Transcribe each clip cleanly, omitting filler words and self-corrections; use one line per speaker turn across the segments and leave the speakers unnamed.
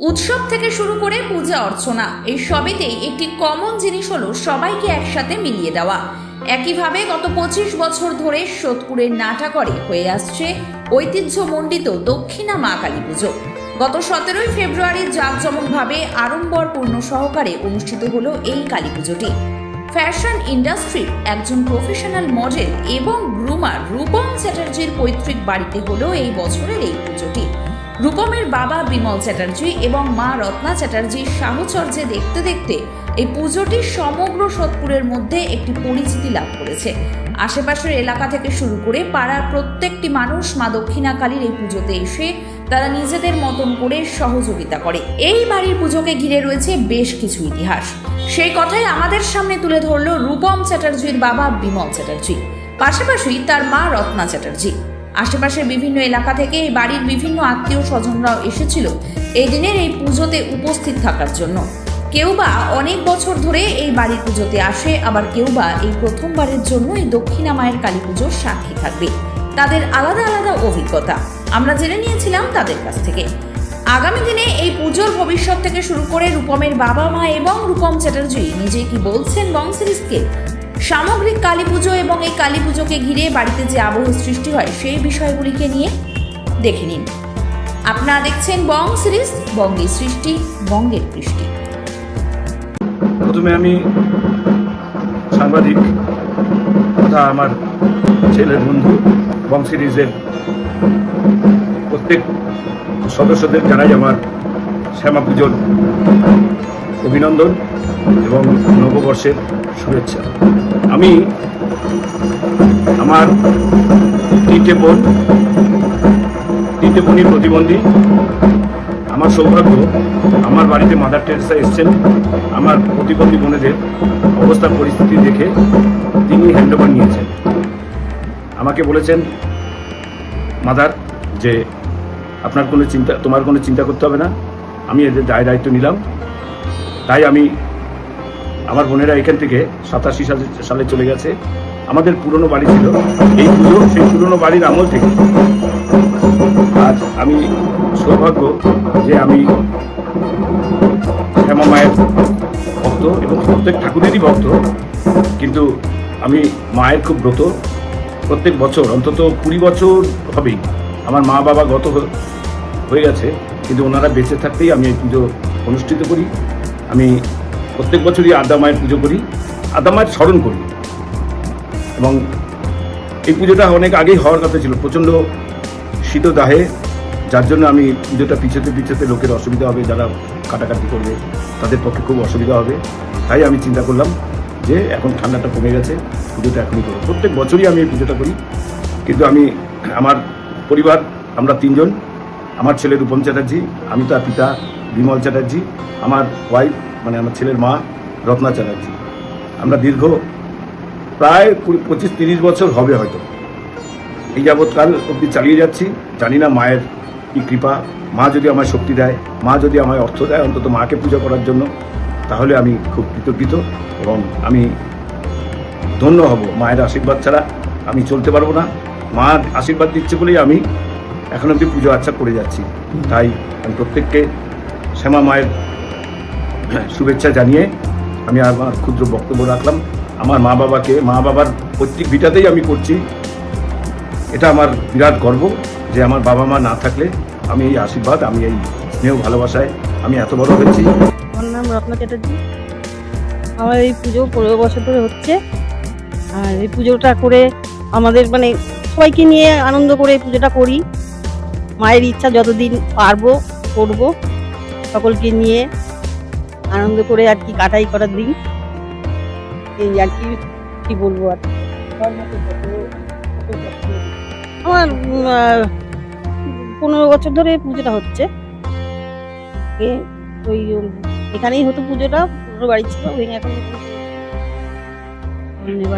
উৎসব থেকে শুরু করে পূজা অর্চনা এই সবেতেই একটি কমন জিনিস হলো সবাইকে একসাথে মিলিয়ে দেওয়া। একইভাবে গত 25 বছর ধরে সোদপুরের নাটাগড়ে হয়ে আসছে ঐতিহ্যমণ্ডিত দক্ষিণা মা কালী পুজো। গত 17 ফেব্রুয়ারি জাঁকজমকভাবে আড়ম্বরপূর্ণ সহকারে অনুষ্ঠিত হলো এই কালী পুজোটি। ফ্যাশন ইন্ডাস্ট্রির একজন প্রফেশনাল মডেল এবং গ্রুমার রূপম চ্যাটার্জির পৈতৃক বাড়িতে হলো এই বছরের এই পুজোটি। রূপমের বাবা বিমল চ্যাটার্জি এবং মা রত্না চ্যাটার্জির সাহচর্যে দেখতে দেখতে এই পুজোটি সমগ্র সোদপুরের মধ্যে একটি পরিচিতি লাভ করেছে। আশেপাশের এলাকা থেকে শুরু করে পাড়ার প্রত্যেকটি মানুষ মা দক্ষিণা কালীর এই পুজোতে এসে তারা নিজেদের মতন করে সহযোগিতা করে। এই বাড়ির পুজোকে ঘিরে রয়েছে বেশ কিছু ইতিহাস। সেই কথাই আমাদের সামনে তুলে ধরল রূপম চ্যাটার্জির বাবা বিমল চ্যাটার্জি, পাশাপাশি তার মা রত্না চ্যাটার্জি। আশেপাশের বিভিন্ন এলাকা থেকে এই বাড়ির বিভিন্ন আত্মীয় স্বজনরাও এসেছিল এই দিনের এই পুজোতে উপস্থিত থাকার জন্য। কেউ বা অনেক বছর ধরে এই বাড়ির পুজোতে আসে, আবার কেউ বা এই প্রথমবারের জন্য এই দক্ষিণা মায়ের কালী পুজোর সাক্ষী থাকবে। তাদের আলাদা আলাদা অভিজ্ঞতা আমরা জেনে নিয়েছিলাম তাদের কাছ থেকে। আগামী দিনে এই পুজোর ভবিষ্যৎ থেকে শুরু করে রূপমের বাবা মা এবং রূপম চ্যাটার্জি নিজে কি বলছেন বং সিরিজকে, সামগ্রিক কালী পুজো এবং এই কালী পুজোকে ঘিরে বাড়িতে যে আবহ সৃষ্টি হয় সেই বিষয়গুলিকে নিয়ে দেখে নিন। আপনারা দেখছেন বং সিরিজ, বঙ্গের সৃষ্টি, বঙ্গের কৃষ্টি।
প্রথমে আমি সাংবাদিক তথা আমার ছেলের বন্ধু বং সিরিজের প্রত্যেক সদস্যদের জানাই আমার শ্যামা পুজোর অভিনন্দন এবং নববর্ষের শুভেচ্ছা। আমি আমার তিনটে বোনই প্রতিবন্ধী। আমার সৌভাগ্য, আমার বাড়িতে মাদার টেরেসা এসছেন আমার প্রতিবন্ধী বোনেদের অবস্থার পরিস্থিতি দেখে তিনি হ্যান্ডওভার নিয়েছেন। আমাকে বলেছেন, মাদার, যে তোমার কোনো চিন্তা করতে হবে না, আমি এদের দায়িত্ব নিলাম। তাই আমার বোনেরা এখান থেকে 87 সালে চলে গেছে। আমাদের পুরনো বাড়ি ছিল এই পুজো, সেই পুরনো বাড়ির আমল থেকে আজ আমি সৌভাগ্য যে আমি শ্যামা মায়ের ভক্ত এবং প্রত্যেক ঠাকুরেরই ভক্ত, কিন্তু আমি মায়ের খুব ব্রত। প্রত্যেক বছর অন্তত 20 বছর হবেই, আমার মা বাবা গত হয়ে গেছে, কিন্তু ওনারা বেঁচে থাকতেই আমি এই পুজো অনুষ্ঠিত করি। আমি প্রত্যেক বছরই আদ্যা মায়ের পুজো করি, আদ্যা মায়ের স্মরণ করি। এবং এই পুজোটা অনেক আগেই হওয়ার কথা ছিল, প্রচণ্ড শীতদাহে, যার জন্য আমি পুজোটা পিছোতে লোকের অসুবিধা হবে, যারা কাটাকাটি করবে তাদের পক্ষে খুব অসুবিধা হবে। তাই আমি চিন্তা করলাম যে এখন ঠান্ডাটা কমে গেছে, পুজোটা এখনই করব। প্রত্যেক বছরই আমি এই পুজোটা করি, কিন্তু আমার পরিবার, আমরা তিনজন, আমার ছেলে রূপম চ্যাটার্জি, আমি তার পিতা বিমল চ্যাটার্জি, আমার ওয়াইফ মানে আমার ছেলের মা রত্না চ্যাটার্জি। আমরা দীর্ঘ প্রায় 25-30 বছর হবে হয়তো এই যাবৎকাল অবধি চালিয়ে যাচ্ছি। জানি না মায়ের কি কৃপা, মা যদি আমায় শক্তি দেয়, মা যদি আমায় অর্থ দেয় অন্তত মাকে পূজা করার জন্য, তাহলে আমি খুব কৃতজ্ঞ এবং আমি ধন্য হব। মায়ের আশীর্বাদ ছাড়া আমি চলতে পারবো না। মা আশীর্বাদ দিচ্ছে বলেই আমি এখন অবধি পুজো আচ্ছা করে যাচ্ছি। তাই আমি প্রত্যেককে শ্যামা মায়ের শুভেচ্ছা জানিয়ে আমি আমার ক্ষুদ্র বক্তব্য রাখলাম। আমার মা বাবার পৈতৃক ভিটাতেই আমি করছি। এটা আমার বিরাট গর্ব যে আমার বাবা মা না থাকলে আমি এই আশীর্বাদ, আমি এই স্নেহ ভালোবাসায় আমি এত বড় হয়েছি।
আমার নাম রত্না চ্যাটার্জি। আমার এই পুজো 15 বছর ধরে হচ্ছে। আর এই পুজোটা করে আমাদের সবাইকে নিয়ে আনন্দ করে এই পুজোটা করি। মায়ের ইচ্ছা যতদিন পারবো করব, সকলকে নিয়ে আনন্দ করে আর কি কাটাই করার দিন। এই আর কি বলবো। আর আমার 15 বছর ধরে পুজোটা হচ্ছে। ওই এখানেই হতো পুজোটা, পুরো বাড়ি ছিল, এখন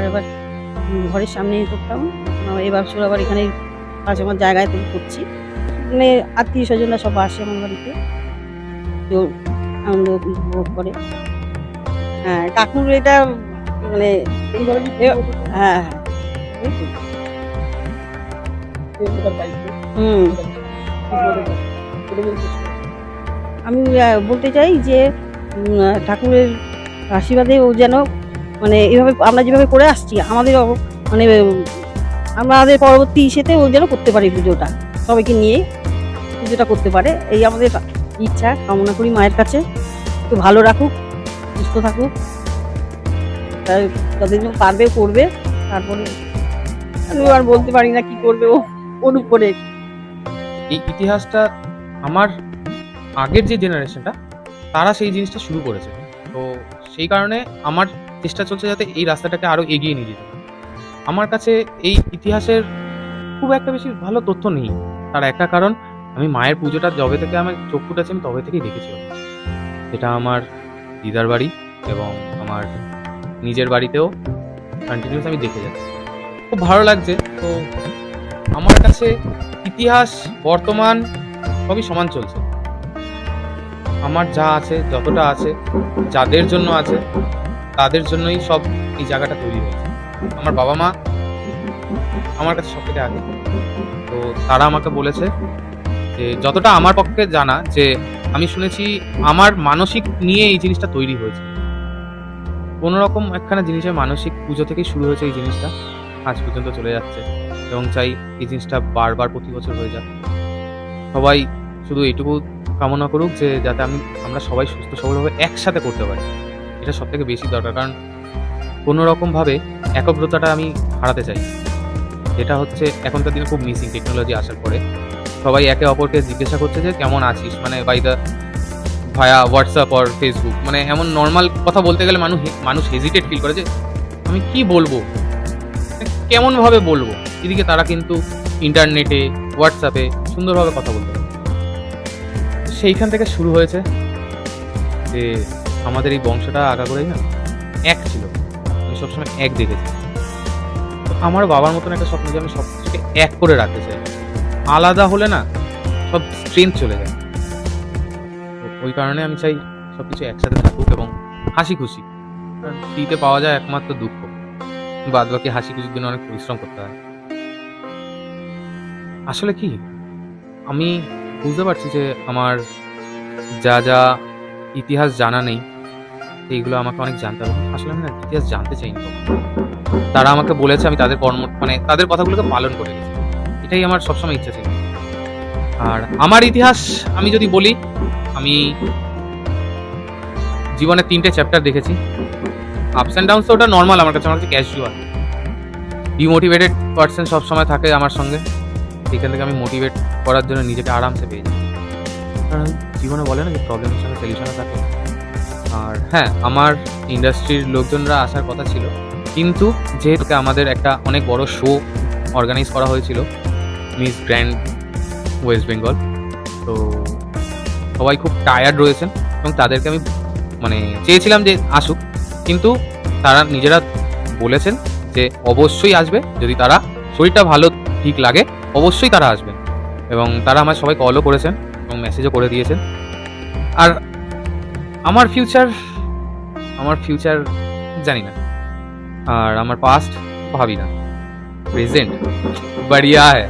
এবার ঘরের সামনে করতাম। এবার আবার এখানে পাশে আমার জায়গায় থেকে করছি। আত্মীয় স্বজনরা সব আসে আমার বাড়িতে, কেউ আনন্দ উপভোগ করে। হ্যাঁ, ঠাকুর এটা হ্যাঁ আমি বলতে চাই যে ঠাকুরের আশীর্বাদে ও যেন মানে এভাবে আমরা যেভাবে করে আসছি আমাদের মানে আমাদের পরবর্তী ইসেতে ও যেন করতে পারে পুজোটা, সবাইকে নিয়ে পুজোটা করতে পারে, এই আমাদের ইচ্ছা। কামনা করি মায়ের কাছে একটু ভালো রাখুক, সুস্থ থাকুক, যতদিন পারবে করবে। তারপরে আমি আর বলতে পারি না কি করবে ও, ওর উপরে।
এই ইতিহাসটা আমার আগের যে জেনারেশনটা তারা সেই জিনিসটা শুরু করেছে, তো সেই কারণে আমার চেষ্টা চলছে যাতে এই রাস্তাটাকে আরো এগিয়ে নিয়ে যেতে পারে। আমার কাছে এই ইতিহাসের খুব একটা বেশি ভালো তথ্য নেই, তার একটা কারণ আমি মায়ের পুজোটা যবে থেকে আমার চোখ ফুটেছে আমি তবে থেকেই দেখেছিলাম। এটা আমার দিদার বাড়ি এবং আমার নিজের বাড়িতেও কন্টিনিউস আমি দেখে যাচ্ছি, খুব ভালো লাগছে। তো আমার কাছে ইতিহাস বর্তমান সবই সমান চলছে। আমার যা আছে, যতটা আছে, যাদের জন্য আছে তাদের জন্যই সব এই জায়গাটা তৈরি হয়েছে। আমার বাবা মা আমার কাছে সব থেকে আগে, তো তারা আমাকে বলেছে যে যতটা আমার পক্ষে জানা, যে আমি শুনেছি আমার মানসিক নিয়ে এই জিনিসটা তৈরি হয়েছে। কোনো রকম একখানা জিনিসের মানসিক পুজো থেকেই শুরু হয়েছে এই জিনিসটা, আজ পর্যন্ত চলে যাচ্ছে এবং চাই এই জিনিসটা বারবার প্রতি বছর হয়ে যাক। সবাই শুধু এইটুকু কামনা করুক যে যাতে আমরা সবাই সুস্থ সবলভাবে একসাথে করতে পারি, এটা সব থেকে বেশি দরকার। কারণ কোনো রকমভাবে একগ্রতাটা আমি হারাতে চাই, যেটা হচ্ছে এখনকার দিনে খুব মিসিং। টেকনোলজি আসার পরে সবাই একে অপরকে জিজ্ঞাসা করছে যে কেমন আছিস, মানে by the via WhatsApp or Facebook, মানে এমন নর্মাল কথা বলতে গেলে মানুষ হেজিটেট ফিল করে যে আমি কি বলবো, কেমনভাবে বলবো। এদিকে তারা কিন্তু ইন্টারনেটে হোয়াটসঅ্যাপে সুন্দরভাবে কথা বলতে পারে। সেইখান থেকে শুরু হয়েছে যে আমাদের এই বংশটা আগাগোড়াই না এক ছিল, আমি সবসময় এক দেখেছি। তো আমার বাবার মতন একটা স্বপ্ন যে আমি সব কিছুকে এক করে রাখতে চাই, আলাদা হলে না সব স্ট্রেংথ চলে যায়। তো ওই কারণে আমি চাই সব কিছু একসাথে থাকুক এবং হাসি খুশি, কারণ ফ্রিতে পাওয়া যায় একমাত্র দুঃখ, বাদ বাকি হাসি খুশির জন্য অনেক পরিশ্রম করতে হয়। আসলে কি আমি বুঝতে পারছি যে আমার যা যা ইতিহাস জানা নেই এইগুলো আমাকে অনেক জানতে হবে। আসলে আমি না ইতিহাস জানতে চাইনি, তারা আমাকে বলেছে আমি তাদের মানে তাদের কথাগুলোকে পালন করে গেছি, এটাই আমার সবসময় ইচ্ছা ছিল। আর আমার ইতিহাস আমি যদি বলি, আমি জীবনে 3টে চ্যাপ্টার দেখেছি। আপস অ্যান্ড ডাউনস তো ওটা নর্মাল, আমার কাছে ক্যাজুয়াল। ডিমোটিভেটেড পার্সন সবসময় থাকে আমার সঙ্গে, সেখান থেকে আমি মোটিভেট করার জন্য নিজেকে আরামসে পেয়ে যাই। কারণ জীবনে বলে না যে প্রবলেমের সঙ্গে সলিউশনও থাকে। আর হ্যাঁ, আমার ইন্ডাস্ট্রির লোকজনরা আসার কথা ছিল, কিন্তু যেহেতু আমাদের একটা অনেক বড় শো অর্গানাইজ করা হয়েছিল, মিস গ্র্যান্ড ওয়েস্ট বেঙ্গল, তো সবাই খুব টায়ার্ড রয়েছেন এবং তাদেরকে আমি মানে চেয়েছিলাম যে আসুক, কিন্তু তারা নিজেরা বলেছেন যে অবশ্যই আসবে, যদি তারা শরীরটা ভালো ঠিক লাগে অবশ্যই তারা আসবেন। এবং তারা আমার সবাই কলও করেছেন এবং মেসেজও করে দিয়েছেন। আর আমার ফিউচার জানি না, আর আমার পাস্ট ভাবি না, প্রেজেন্ট বাড়িয়া হ্যায়।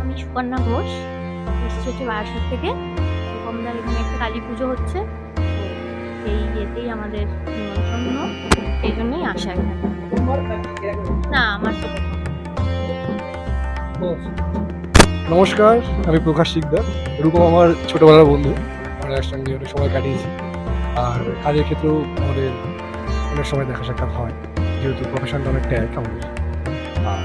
আমি সুকন্যা ঘোষ, এসেছি হচ্ছে বারাসাত থেকে। রূপমদার এখানে একটা কালী পুজো হচ্ছে, তো সেই ইয়েতেই আমাদের নিমন্ত্রণ, এই জন্যই আসা এখানে। না, আমার তো
নমস্কার, আমি প্রকাশ শিকদার। রূপম আমার ছোটবেলার বন্ধু, আমরা একসঙ্গে অনেক সময় কাটিয়েছি। আর কাজের ক্ষেত্রেও আমাদের অনেক সময় দেখা সাক্ষাৎ হয়, যেহেতু প্রফেশনটা অনেকটা এক আমাদের। আর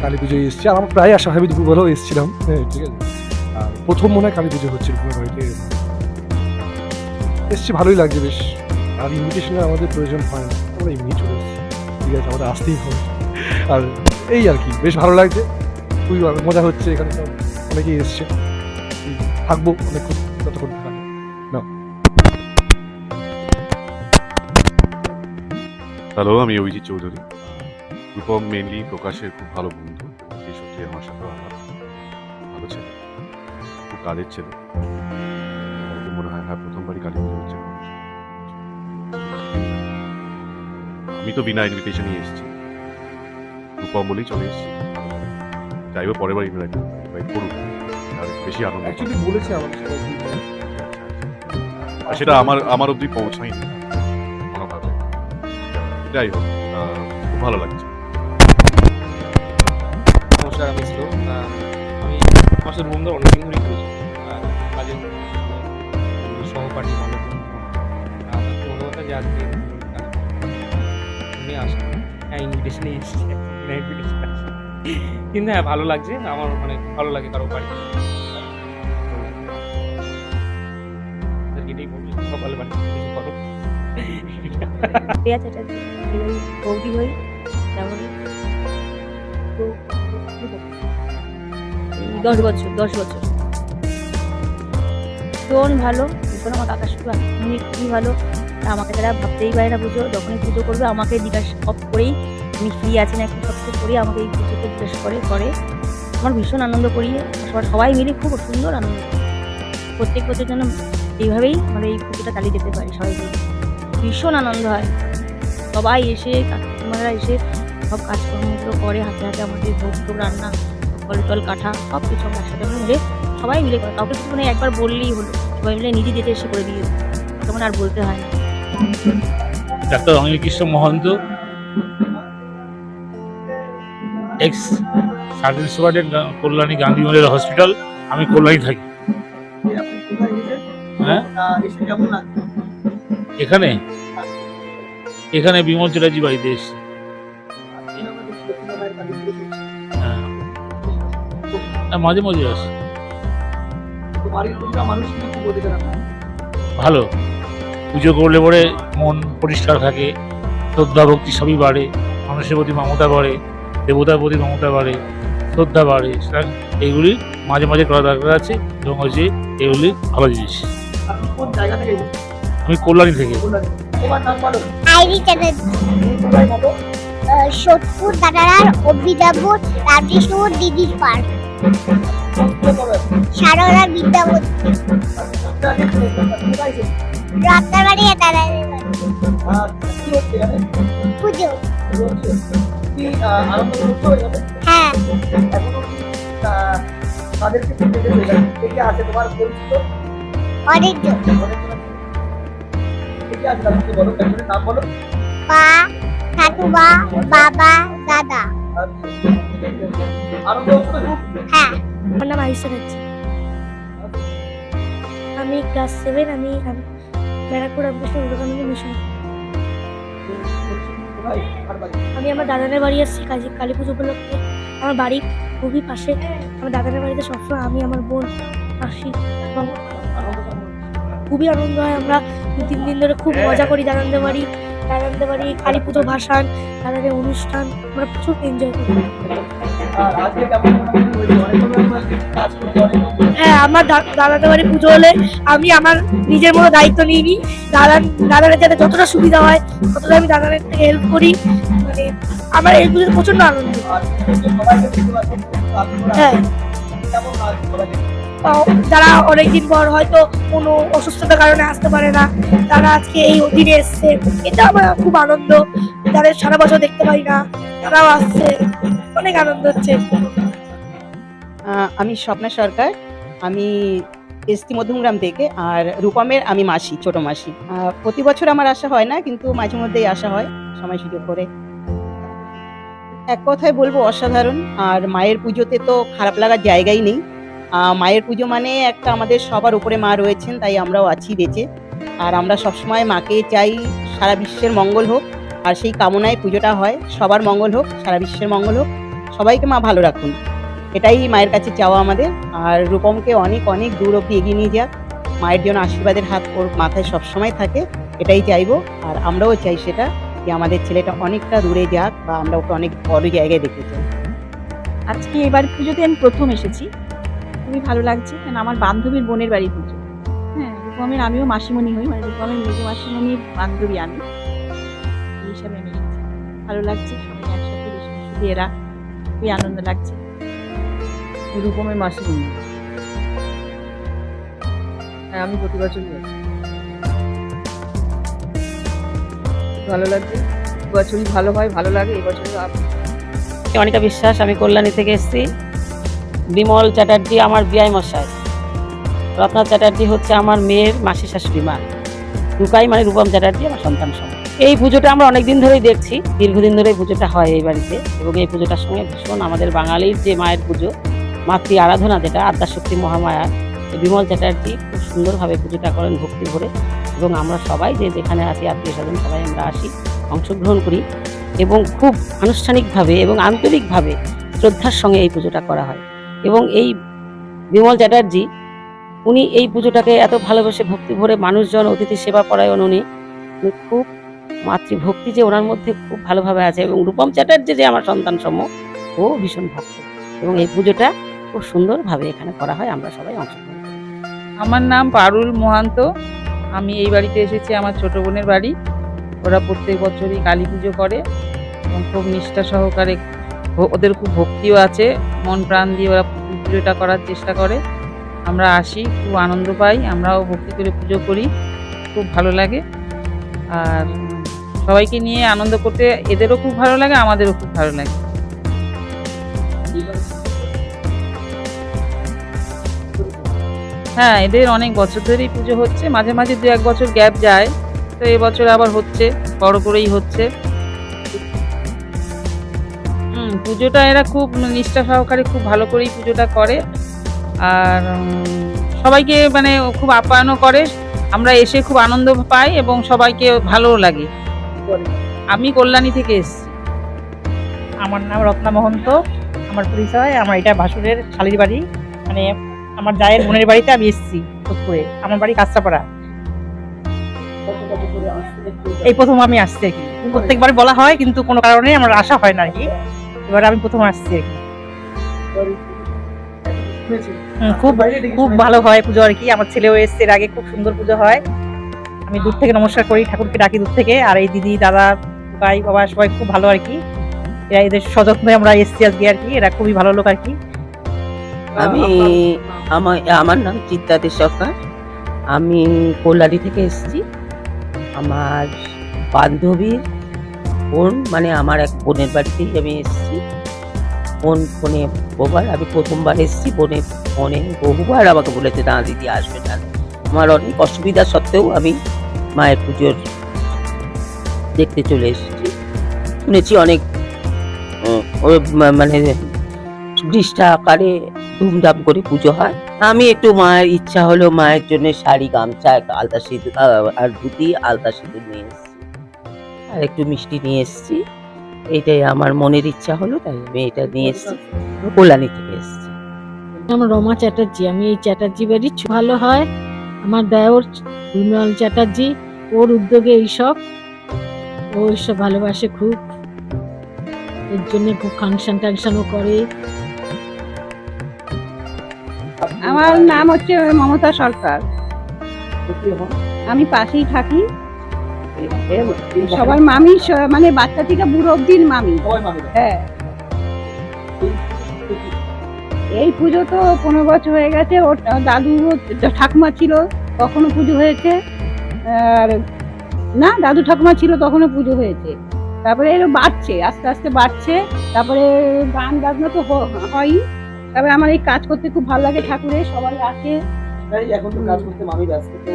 কালী পুজোয় এসেছি, আর আমার প্রায় আসা, আমি দুপুরবেলাও এসেছিলাম। হ্যাঁ, ঠিক আছে। আর প্রথম মনে হয় কালী পুজো হচ্ছে রূপমের বাড়িতে এসেছি, ভালোই লাগছে বেশ। আর ইনভিটেশনের আমাদের প্রয়োজন হয় না, আমরা এমনি চলে এসেছি, ঠিক আছে, আমাদের আসতেই হবে। আর এই আর কি, বেশ ভালো লাগছে, খুবই মজা হচ্ছে। এখানে সব অনেকেই এসছে, থাকবো অনেকক্ষণ, যতক্ষণ থাকা না।
হ্যালো, আমি অভিজিৎ চৌধুরী। রূপম মেনলি প্রকাশের খুব ভালো বন্ধু, সেই সত্যি আমার সাথে ভালো ছেলে, খুব কাজের ছেলে। মনে হয় হ্যাঁ প্রথমবারই কালী পুজো হচ্ছে। আমি তো বিনা ইনভিটেশনই এসেছি, রূপম বলেই চলে এসেছি। চাইবো পরের বার ইনভাইট করুন, বেশি আনন্দ
অ্যাকচুয়ালি বলেছে আমাকে সবাই।
আর সেটা আমার অবধি পৌঁছায়নি কোনোভাবে। যাই হোক, খুব ভালো লাগছে।
নমস্কার, আমি শ্লোক। আমি আমার সাথে রুমদার অনেকদিন ধরেই করেছি, আর কাজের সহপাঠী ভালো বন্ধু কথা যে আজকে নিয়ে আসা। হ্যাঁ, ইনভিটেশনে এসেছি, ইনভিটেশন আছে, কিন্তু হ্যাঁ ভালো লাগছে। আমার মানে ভালো লাগে কারো বাড়ি এটাই বলছি, সকালে বাড়ি কিছু করো।
প্রিয়া চ্যাটার্জি বৌদি হই, যেমন তো 10 বছর ভীষণ ভালো, ভীষণ আমার কাকা শুধু উনি খুবই ভালো। আমাকে তারা ভাবতেই পারে না পুজো, যখনই পুজো করবে আমাকে জিজ্ঞাসা সব করেই, আমি ফ্রি আছি না একটু সব করেই আমাকে এই পুজোতে জিজ্ঞেস করে আমার ভীষণ আনন্দ করি। সবাই মিলে খুব সুন্দর আনন্দ করি। প্রত্যেক বছর যেন এইভাবেই আমরা এই পুজোটা চালিয়ে যেতে পারি। সবাই মিলে ভীষণ আনন্দ হয়, সবাই এসে কাকিমারা এসে সব কাজকর্মগুলো করে, হাতে হাতে আমাদের ভোগ টোগ রান্না, ফল টল কাঠা সব কিছু আমরা একসাথে মিলে সবাই মিলে করে। কাউকে কিছু মানে একবার বললেই হলো, সবাই মিলে নিজে যেতে এসে করে দিয়ে তখন আর বলতে হয় না।
Doctor Anil Krishna Mahanta, x surgeon superintendent Kalyani Gandhi Memorial hospital. আমি কল্যাণী থাকি। হ্যাঁ, এখানে এখানে বিমল চ্যাটার্জি বাড়িতে এসেছি। হ্যাঁ, মাঝে মাঝে আসি। ভালো, পুজো করলে পরে মন পরিষ্কার থাকে, শ্রদ্ধা ভক্তি সবই বাড়ে, মানুষের প্রতি মমতা বাড়ে, দেবতার প্রতি মমতা বাড়ে, শ্রদ্ধা বাড়ে। সুতরাং এইগুলি মাঝে মাঝে করা দরকার আছে এবং হচ্ছে এগুলি ভালো জিনিস। আমি কল্যাণী থেকে।
আইরি চ্যাটার্জি, সোদপুর দাদারার অভিনব রামকৃষ্ণপুর দিদির পার্ক, সারদা বিদ্যাপতি, রাত্রাবাড়ি দাদাদের বাড়ি। পুজো, হ্যাঁ। অনেকজন, মা, ঠাকুমা, বাবা, দাদা। হ্যাঁ।
আমার নাম আয়ুষা চ্যাটার্জি, আমি ক্লাস 7, আমি ব্যারাকপুর রামকৃষ্ণ বিবেকানন্দ মিশন। আমি আমার দাদাদের বাড়ি আসছি কালী পুজো উপলক্ষে। আমার বাড়ি খুবই পাশে, আমার দাদাদের বাড়িতে সবসময় আমি আমার বোন আসি এবং খুবই আনন্দ হয়। আমরা 2-3 দিন ধরে খুব মজা করি দাদাদের বাড়ি কালী পুজো ভাসান, দাদাদের অনুষ্ঠান আমরা প্রচুর এনজয় করি। হ্যাঁ, আমার দাদাদের বাড়ি পুজো হলে আমি আমার নিজের মতো দায়িত্ব নিয়ে নিই। দাদারা যাতে যতটা সুবিধা হয় ততটা আমি দাদাদের থেকে হেল্প করি। মানে আমার এই পুজোতে প্রচন্ড আনন্দ। হ্যাঁ, যারা অনেকদিন পর হয়তো কোনো অসুস্থতার কারণে আসতে পারে না, তারা আজকে এই দিনে এসছে, এটা আমার খুব আনন্দ। যাদের সারা বছর দেখতে পাই না তারাও আসছে, অনেক আনন্দ হচ্ছে।
আমি স্বপ্না সরকার, আমি এসছি মধ্যমগ্রাম থেকে। আর রূপমের আমি মাসি, ছোট মাসি। প্রতি বছর আমার আসা হয় না, কিন্তু মাঝে মধ্যেই আসা হয় সময় সুযোগ করে। এক কথায় বলবো অসাধারণ। আর মায়ের পুজোতে তো খারাপ লাগার জায়গাই নেই। মায়ের পুজো মানে একটা আমাদের সবার উপরে মা রয়েছেন, তাই আমরাও আছি বেঁচে। আর আমরা সবসময় মাকে চাই সারা বিশ্বের মঙ্গল হোক, আর সেই কামনায় পুজোটা হয়। সবার মঙ্গল হোক, সারা বিশ্বের মঙ্গল হোক, সবাইকে মা ভালো রাখুন, এটাই মায়ের কাছে চাওয়া আমাদের। আর রূপমকে অনেক অনেক দূর অব্দি এগিয়ে নিয়ে যাক, মায়ের জন্য আশীর্বাদের হাত ওর মাথায় সবসময় থাকে, এটাই চাইবো। আর আমরাও চাই সেটা, যে আমাদের ছেলেটা অনেকটা দূরে যাক, বা আমরা ওকে অনেক বড় জায়গায় দেখতে চাই।
আজকে এবার পুজোতে আমি প্রথম এসেছি, খুবই ভালো লাগছে। কারণ আমার বান্ধবীর বোনের বাড়ি পুজো। হ্যাঁ, রূপমের আমিও মাসিমণি হই, মানে রূপমের মেজ মাসিমণির বান্ধবী আমি, এই হিসাবে আমি এসেছি। ভালো লাগছে, সবাই একসাথে বেশি শুধু এরা, খুবই আনন্দ লাগছে।
রূপমের মাসিমণি। হ্যাঁ, আমি প্রতি বছরই আসি, ভালো লাগছে। বছরই ভালো হয়, ভালো লাগে। এই বছর
অনিকা বিশ্বাস, আমি কল্যাণী থেকে এসেছি। বিমল চ্যাটার্জি আমার বিয়াই মশাই, রত্না চ্যাটার্জি হচ্ছে আমার মেয়ের মাসি শাশুড়ি মা। রুকাই মানে রূপম চ্যাটার্জি আমার সন্তান সম। এই পুজোটা আমরা অনেকদিন ধরেই দেখছি, দীর্ঘদিন ধরে পুজোটা হয় এই বাড়িতে, এবং এই পুজোটার সঙ্গে ভীষণ আমাদের বাঙালির যে মায়ের পুজো, মাতৃ আরাধনা যেটা আদ্যাশক্তি মহামায়া, বিমল চ্যাটার্জি খুব সুন্দরভাবে পুজোটা করেন ভক্তি ভরে, এবং আমরা সবাই যে যেখানে আছি আত্মীয় স্বজন সবাই আমরা আসি, অংশগ্রহণ করি, এবং খুব আনুষ্ঠানিকভাবে এবং আন্তরিকভাবে শ্রদ্ধার সঙ্গে এই পুজোটা করা হয়। এবং এই বিমল চ্যাটার্জি উনি এই পুজোটাকে এত ভালোবেসে ভক্তি ভরে মানুষজন, অতিথি সেবা পরায়ণ উনি খুব মাতৃভক্তি যে ওনার মধ্যে খুব ভালোভাবে আছে, এবং রূপম চ্যাটার্জি যে আমার সন্তান সম, ও ভীষণ ভক্ত, এবং এই পুজোটা খুব সুন্দরভাবে এখানে করা হয়, আমরা সবাই অংশগ্রহণ করি।
আমার নাম পারুল মহান্ত। আমি এই বাড়িতে এসেছি আমার ছোট বোনের বাড়ি। ওরা প্রত্যেক বছরই কালী পুজো করে এবং খুব নিষ্ঠা সহকারে, ওদের খুব ভক্তিও আছে, মন প্রাণ দিয়ে ওরা পুজোটা করার চেষ্টা করে। আমরা আসি, খুব আনন্দ পাই, আমরাও ভক্তি করে পুজো করি, খুব ভালো লাগে। আর সবাইকে নিয়ে আনন্দ করতে এদেরও খুব ভালো লাগে, আমাদেরও খুব ভালো লাগে। হ্যাঁ, এদের অনেক বছর ধরেই পুজো হচ্ছে, মাঝে মাঝে 2-1 বছর গ্যাপ যায়, তো এবছর আবার হচ্ছে, বড় করেই হচ্ছে। পুজোটা এরা খুব নিষ্ঠা সহকারে খুব ভালো করেই পুজোটা করে, আর সবাইকে মানে খুব আপ্যায়নও করে। আমরা এসে খুব আনন্দ পাই এবং সবাইকে ভালোও লাগে। আমি কল্যাণী থেকে এসেছি।
আমার নাম রত্না মহন্ত। আমার পরিচয়, আমার এটা ভাসুরের শালির বাড়ি, মানে আমার জায়ের বোনের বাড়িতে আমি এসেছি সোদপুরে। আমার বাড়ি কাঁচরাপাড়া। এই প্রথম আমি আসছি আর কি। প্রত্যেকবার বলা হয় কিন্তু কোনো কারণে আমার আসা হয় না আর কি। এবার আমি প্রথম আসছি আর কি। খুব খুব ভালো হয় পুজো আর কি। আমার ছেলেও এসছে এর আগে, খুব সুন্দর পুজো হয়। আমি দূর থেকে নমস্কার করি, ঠাকুরকে ডাকি দূর থেকে। আর এই দিদি, দাদা, ভাই, বাবা সবাই খুব ভালো আর কি। এরা এদের সযত্নে আমরা এসছি আজকে আর কি। এরা খুবই ভালো লোক আর কি।
আমার নাম চিত্তাদি সরকার। আমি কল্যাণী থেকে এসেছি। আমার বান্ধবীর বোন, মানে আমার এক বোনের বাড়িতেই আমি এসেছি। ফোনে বহুবার, আমি প্রথমবার এসেছি। ফোনে বহুবার আমাকে বলেছে না দিদি আসবে না। আমার অনেক অসুবিধা সত্ত্বেও আমি মায়ের পুজোর দেখতে চলে এসেছি। শুনেছি অনেক মানে দৃষ্টা আকারে ধুমধাম করে পুজো হয়। আমি একটু মায়ের ইচ্ছা হলো, মায়ের জন্য শাড়ি, গামছা, আলতা সিঁদুর আর ধুতি, আলতা সিঁদুর নিয়ে এসেছি, আর একটু মিষ্টি নিয়ে এসেছি। এইটাই আমার মনের ইচ্ছা হলো, তাই আমি এটা নিয়ে এসেছি। কল্যাণী থেকে এসেছি।
আমার রমা চ্যাটার্জি। আমি এই চ্যাটার্জি বাড়ি ভালো হয়। আমার দেওর বিমল চ্যাটার্জি, ওর উদ্যোগে এইসব, ও এইসব ভালোবাসে খুব, এর জন্য খুব ফাংশন টাংশনও করে।
আমার নাম হচ্ছে মমতা সরকার। আমি পাশেই থাকি। সবার মামি, মানে বাচ্চা থেকে বুড়ো অব্দির মামি। হ্যাঁ, এই পুজো তো 15 বছর হয়ে গেছে। ওর দাদু ঠাকুমা ছিল তখনও পুজো হয়েছে, আর না দাদু ঠাকুমা ছিল তখনও পুজো হয়েছে। তারপরে এর বাড়ছে, আস্তে আস্তে বাড়ছে। তারপরে গান বাজনা তো হয়ই। তারপরে আমার এই কাজ করতে খুব ভালো লাগে, ঠাকুরের সবাই আসে।
এখন তো কাজ করতে মামি ব্যস্ত, তো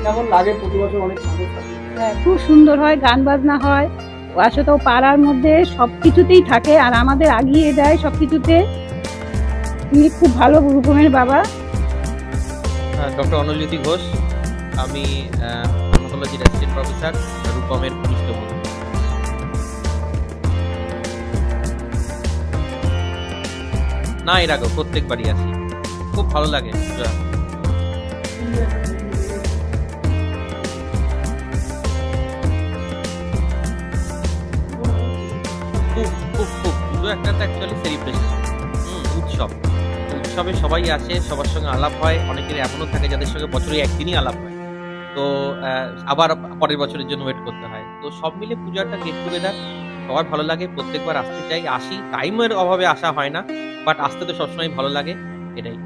কেমন লাগে প্রতি বছর অনেক মানুষ থাকে?
হ্যাঁ, খুব সুন্দর হয়, গান বাজনা হয়। আসলে তো পাড়ার মধ্যে সবকিছুতেই থাকে, আর আমাদের আগিয়ে দেয় সবকিছুতে। তিনি খুব ভালো রূপমের বাবা।
ডক্টর অনুজ্যোতি ঘোষ। আমি ফার্মাকোলজির অ্যাসিস্ট্যান্ট প্রফেসর, রূপমের ঘনিষ্ঠ বন্ধু। না, এর আগে প্রত্যেকবারই আসি, খুব ভালো লাগে। পুজো একটা তো অ্যাকচুয়ালি সেলিব্রেশন, উৎসব। উৎসবে সবাই আসে, সবার সঙ্গে আলাপ হয়। অনেকের এমনও থাকে যাদের সঙ্গে বছরে একদিনই আলাপ হয়, তো আবার পরের বছরের জন্য ওয়েট করতে হয়। তো সব মিলে পুজো একটা গেট টুগেদার, সবার ভালো লাগে। প্রত্যেকবার আসতে চাই, আসি, টাইমের অভাবে আসা হয় না, বাট আসতে তো সবসময় ভালো লাগে, এটাই।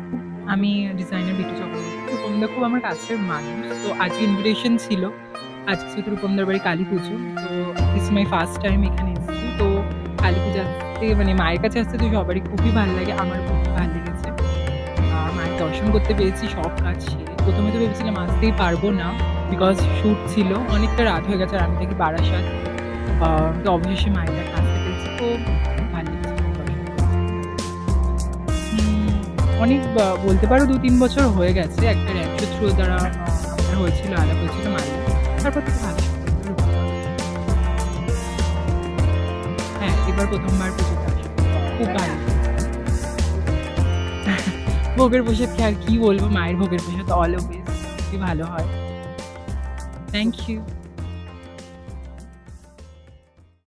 আমি ডিজাইনার বিটু চক্রবর্তী। রূপমদা খুব আমার কাছের মানুষ, তো আজকে ইনভিটেশন ছিল। আজকে যেহেতু রূপমদার বাড়ি কালী পুজো, তো দিস মাই ফার্স্ট টাইম এখানে এসেছি। তো কালী পুজো আসতে, মানে মায়ের কাছে আসতে তো সবারই খুবই ভালো লাগে, আমার খুবই ভালো লেগেছে। মায়ের দর্শন করতে পেরেছি সব কাজ সেরে। প্রথমে তো ভেবেছিলাম আসতেই পারবো না, বিকজ শ্যুট ছিল, অনেকটা রাত হয়ে গেছে আর আমি থাকি বারাসাত। তো অবশেষে মায়ের কাছে আসতে পেরেছি, তো ভালো লাগছে। অনেক বলতে পারো 2-3 বছর হয়ে গেছে। একটা র্যাপশো থ্রু দ্বারা আমার হয়েছিল, আলাপ হয়েছিল মায়ের, তারপর থেকে ভালো। হ্যাঁ, এবার প্রথমবার পুজোতে আসা, খুব ভালো। ভোগের প্রসাদকে আর কি বলবো, মায়ের ভোগের প্রসাদ অলওয়েজ খুবই ভালো হয়। Thank you.